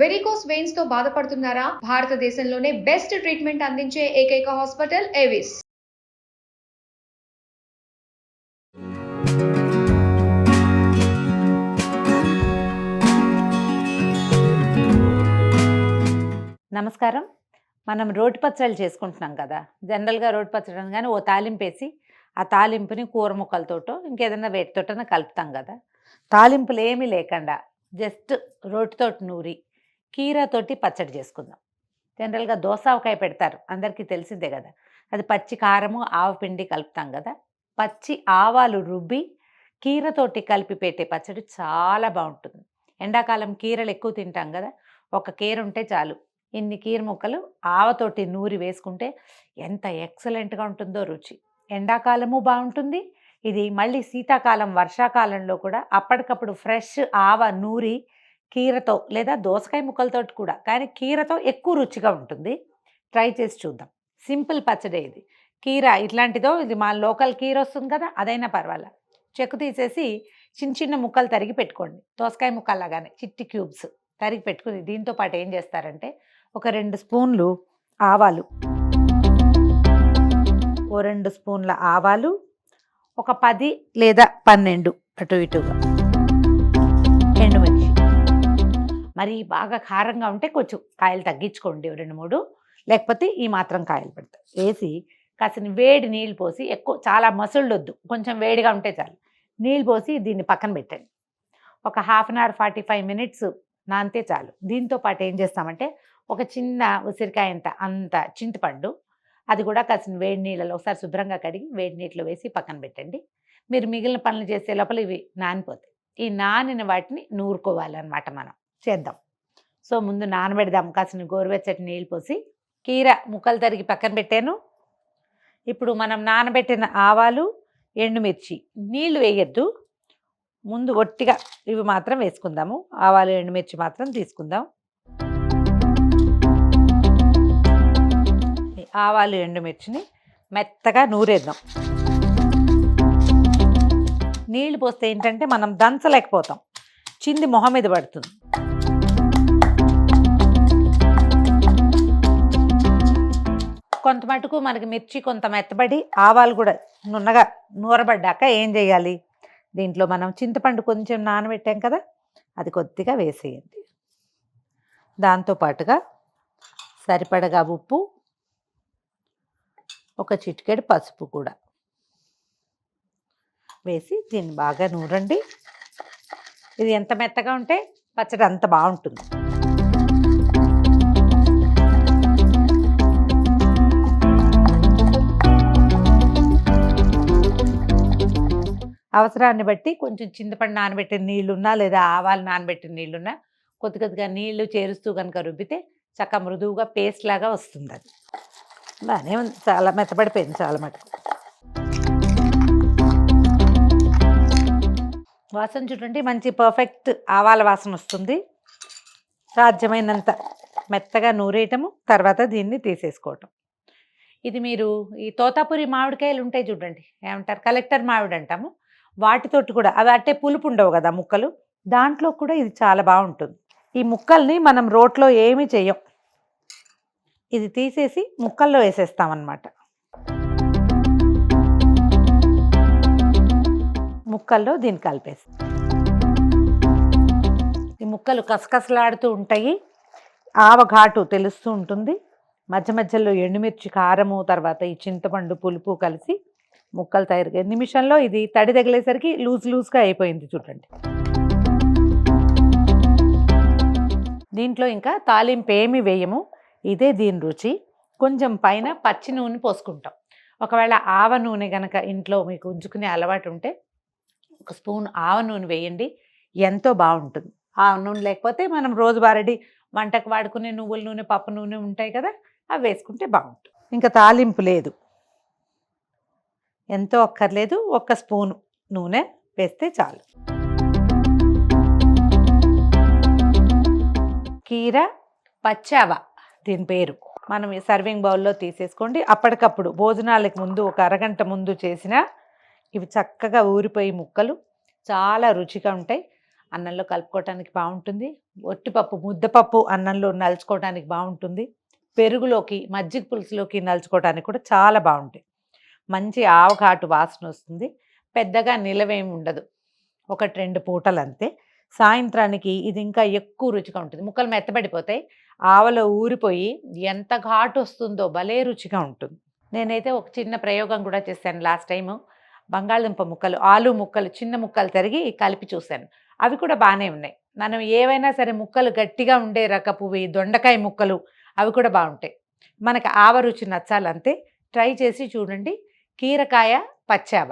Varicose veins తో బాధపడుతున్నారా? భారతదేశంలోనే బెస్ట్ ట్రీట్మెంట్ అందించే ఏకైక హాస్పిటల్ ఏవిస్. నమస్కారం. మనం రోటి పచ్చళ్ళు చేసుకుంటున్నాం కదా. జనరల్గా రోటి పచ్చడి అనగానే ఓ తాలింపు వేసి ఆ తాలింపుని కూర ముక్కలతోటో ఇంకేదైనా వేటితోటో కలుపుతాం కదా. తాలింపులు ఏమీ లేకుండా జస్ట్ రోటితోటి నూరి కీరాతోటి పచ్చడి చేసుకుందాం. జనరల్గా దోసావకాయ పెడతారు, అందరికీ తెలిసిందే కదా. అది పచ్చి కారము ఆవపిండి కలుపుతాం కదా. పచ్చి ఆవాలు రుబ్బి కీరతోటి కలిపి పెట్టే పచ్చడి చాలా బాగుంటుంది. ఎండాకాలం కీరలు ఎక్కువ తింటాం కదా. ఒక కీర ఉంటే చాలు, ఇన్ని కీర ముక్కలు ఆవతోటి నూరి వేసుకుంటే ఎంత ఎక్సలెంట్గా ఉంటుందో రుచి. ఎండాకాలము బాగుంటుంది ఇది. మళ్ళీ శీతాకాలం వర్షాకాలంలో కూడా అప్పటికప్పుడు ఫ్రెష్ ఆవ నూరి కీరతో లేదా దోసకాయ ముక్కలతో కూడా, కానీ కీరతో ఎక్కువ రుచిగా ఉంటుంది. ట్రై చేసి చూద్దాం. సింపుల్ పచ్చడి ఇది. కీర ఇట్లాంటిదో, ఇది మా లోకల్ కీర వస్తుంది కదా, అదైనా పర్వాలేదు. చెక్కు తీసేసి చిన్న చిన్న ముక్కలు తరిగి పెట్టుకోండి. దోసకాయ ముక్కల్లాగానే చిట్టి క్యూబ్స్ తరిగి పెట్టుకుని దీంతో పాటు ఏం చేస్తారంటే ఒక 2 స్పూన్లు ఆవాలు, ఓ 2 స్పూన్ల ఆవాలు, ఒక 10 లేదా 12 అటు ఇటుగా ఎండుమిర్చి. మరి బాగా కారంగా ఉంటే కొంచెం కాయలు తగ్గించుకోండి, 2-3, లేకపోతే ఈ మాత్రం కాయలు పెడతాయి. వేసి కాసిన వేడి నీళ్ళు పోసి, ఎక్కువ చాలా మసుళ్ళొద్దు, కొంచెం వేడిగా ఉంటే చాలు. నీళ్ళు పోసి దీన్ని పక్కన పెట్టండి. ఒక 1/2 అవర్ 45 మినిట్స్ నానితే చాలు. దీంతో పాటు ఏం చేస్తామంటే ఒక చిన్న ఉసిరికాయ అంత చింతపండు, అది కూడా కాసిన వేడి నీళ్ళలో ఒకసారి శుభ్రంగా కడిగి వేడి నీటిలో వేసి పక్కన పెట్టండి. మీరు మిగిలిన పనులు చేసే లోపల ఇవి నానిపోతాయి. ఈ నానిన వాటిని నూరుకోవాలన్నమాట. మనం చేద్దాం. సో ముందు నానబెడదాం. కాసిన గోరువెచ్చటి నీళ్ళు పోసి కీర ముక్కలు తరిగి పక్కన పెట్టాను. ఇప్పుడు మనం నానబెట్టిన ఆవాలు, ఎండుమిర్చి, నీళ్లు వేయద్దు, ముందు ఒట్టిగా ఇవి మాత్రం వేసుకుందాము. ఆవాలు ఎండుమిర్చి మాత్రం తీసుకుందాం. ఆవాలు ఎండుమిర్చిని మెత్తగా నూరేద్దాం. నీళ్లు పోస్తే ఏంటంటే మనం దంచలేకపోతాం, చింది మొహం మీద పడుతుంది. కొంత మటుకు మనకి మిర్చి కొంత మెత్తబడి ఆవాలు కూడా నున్నగా నూరబడ్డాక ఏం చేయాలి, దీంట్లో మనం చింతపండు కొంచెం నానబెట్టాం కదా, అది కొద్దిగా వేసేయండి. దాంతోపాటుగా సరిపడగా ఉప్పు, ఒక చిటికెడు పసుపు కూడా వేసి దీన్ని బాగా నూరండి. ఇది ఎంత మెత్తగా ఉంటే పచ్చడి అంత బాగుంటుంది. అవసరాన్ని బట్టి కొంచెం చింతపండు నానబెట్టిన నీళ్ళున్నా లేదా ఆవాలు నానబెట్టిన నీళ్ళున్నా కొద్ది కొద్దిగా నీళ్లు చేరుస్తూ కనుక రుబ్బితే చక్కగా మృదువుగా పేస్ట్ లాగా వస్తుంది. అది బాగానే ఉంది, చాలా మెత్తబడిపోయింది చాలా మటుకు. వాసన చూడండి, మంచి పర్ఫెక్ట్ ఆవాల వాసన వస్తుంది. సాధ్యమైనంత మెత్తగా నూరేయటము, తర్వాత దీన్ని తీసేసుకోవటం. ఇది మీరు ఈ తోతాపురి మామిడికాయలు ఉంటాయి చూడండి, ఏమంటారు, కలెక్టర్ మామిడి అంటాము, వాటితోటి కూడా, అవి అట్టే పులుపు ఉండవు కదా ముక్కలు, దాంట్లో కూడా ఇది చాలా బాగుంటుంది. ఈ ముక్కల్ని మనం రోట్లో ఏమీ చెయ్యం, ఇది తీసేసి ముక్కల్లో వేసేస్తామన్నమాట. ముక్కల్లో దీన్ని కలిపేసి ఈ ముక్కలు కసకసలాడుతూ ఉంటాయి, ఆవ ఘాటు తెలుస్తూ ఉంటుంది, మధ్య మధ్యలో ఎండుమిర్చి కారము, తర్వాత ఈ చింతపండు పులుపు కలిసి ముక్కలు తయారు నిమిషంలో ఇది తడి తగిలేసరికి లూజ్గా అయిపోయింది చూడండి. దీంట్లో ఇంకా తాలింపు ఏమి వేయము, ఇదే దీని రుచి. కొంచెం పైన పచ్చి నూనె పోసుకుంటాం. ఒకవేళ ఆవ నూనె కనుక ఇంట్లో మీకు ఉంచుకునే అలవాటు ఉంటే 1 స్పూన్ ఆవ నూనె వేయండి, ఎంతో బాగుంటుంది. ఆవ నూనె లేకపోతే మనం రోజువారీ వంటకు వాడుకునే నువ్వుల నూనె, పప్పు నూనె ఉంటాయి కదా, అవి వేసుకుంటే బాగుంటుంది. ఇంకా తాలింపు లేదు, ఎంతో అక్కర్లేదు, 1 స్పూను నూనె వేస్తే చాలు. కీర పచ్చావ దీని పేరు. మనం ఈ సర్వింగ్ బౌల్లో తీసేసుకోండి. అప్పటికప్పుడు భోజనాలకు ముందు ఒక అరగంట ముందు చేసిన ఇవి చక్కగా ఊరిపోయి ముక్కలు చాలా రుచిగా ఉంటాయి. అన్నంలో కలుపుకోవటానికి బాగుంటుంది. ఒట్టిపప్పు ముద్దపప్పు అన్నంలో నలుచుకోవడానికి బాగుంటుంది. పెరుగులోకి మజ్జిగ పులుసులోకి నలుచుకోవడానికి కూడా చాలా బాగుంటాయి. మంచి ఆవకాటు వాసన వస్తుంది. పెద్దగా నిలవేమి ఉండదు, 1-2 పూటలు అంతే. సాయంత్రానికి ఇది ఇంకా ఎక్కువ రుచిగా ఉంటుంది. ముక్కలు మెత్తబడిపోతాయి, ఆవలో ఊరిపోయి ఎంత ఘాటు వస్తుందో భలే రుచిగా ఉంటుంది. నేనైతే ఒక చిన్న ప్రయోగం కూడా చేశాను లాస్ట్ టైము. బంగాళదుంప ముక్కలు, ఆలు ముక్కలు చిన్న ముక్కలు తరిగి కలిపి చూశాను. అవి కూడా బాగానే ఉన్నాయి. మనం ఏవైనా సరే ముక్కలు గట్టిగా ఉండే రకపువి, దొండకాయ ముక్కలు అవి కూడా బాగుంటాయి. మనకు ఆవ రుచి నచ్చాలంతే. ట్రై చేసి చూడండి. కీరకాయ పచ్చావ.